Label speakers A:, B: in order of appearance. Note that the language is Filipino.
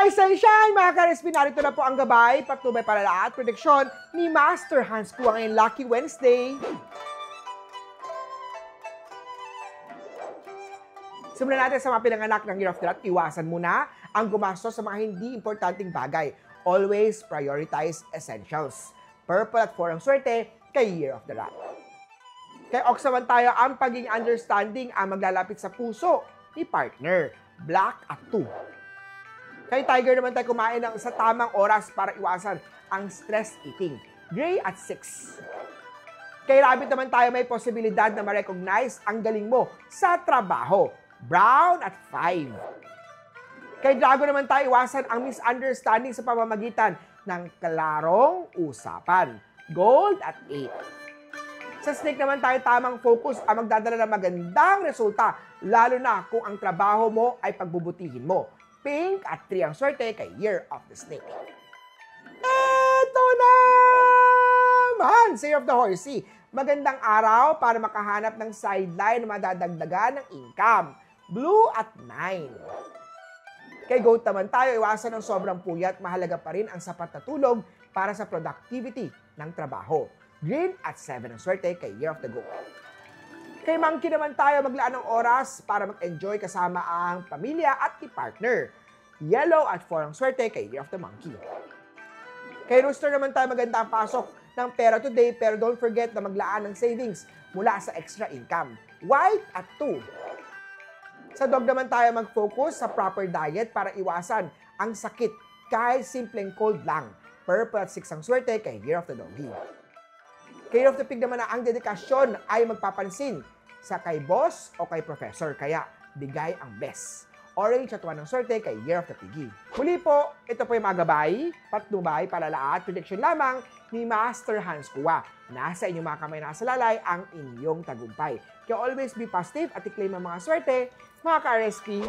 A: Rise and shine, mga ka-RSP! Narito na po ang gabay, patnubay para lahat, prediksyon ni Master Hans Kua ngayong Lucky Wednesday. Simulan natin sa mga pinanganak ng Year of the Rat. Iwasan muna ang gumastos sa mga hindi importanteng bagay. Always prioritize essentials. Purple at 4 ang swerte kay Year of the Rat. Kay Ox naman tayo, ang pagiging understanding ang maglalapit sa puso ni partner. Black at 2. Kay Tiger naman tayo kumain sa tamang oras para iwasan ang stress eating. Gray at 6. Kay Rabbit naman tayo may posibilidad na ma-recognize ang galing mo sa trabaho. Brown at 5. Kay Dragon naman tayo iwasan ang misunderstanding sa pamamagitan ng klarong usapan. Gold at 8. Sa Snake naman tayo tamang focus ang magdadala ng magandang resulta lalo na kung ang trabaho mo ay pagbubutihin mo. Pink at 3 ang swerte kay Year of the Snake. Eto naman! Year of the Horsey. Magandang araw para makahanap ng sideline na madadagdagan ng income. Blue at 9. Kay Goat naman tayo, iwasan ng sobrang puyat. Mahalaga pa rin ang sapat na tulog para sa productivity ng trabaho. Green at 7 ang swerte kay Year of the Goat. Kay Monkey naman tayo, maglaan ng oras para mag-enjoy kasama ang pamilya at partner. Yellow at 4 ang swerte kay Year of the Monkey. Kay Rooster naman tayo, maganda ang pasok ng pera today, pero don't forget na maglaan ng savings mula sa extra income. White at 2. Sa Dog naman tayo, mag-focus sa proper diet para iwasan ang sakit kahit simpleng cold lang. Purple at 6 ang swerte kay Year of the Doggy. Kay Year of the Pig naman na ang dedikasyon ay magpapansin sa kay boss o kay professor, kaya bigay ang best. Orange at 1 ang swerte kay Year of the Piggy. Muli po, ito po yung mga gabay, patnubay, palalaat, prediction lamang ni Master Hans Kua. Nasa inyong mga kamay, nasa lalay ang inyong tagumpay. Kaya always be positive at i-claim ang mga swerte, mga ka-RSP.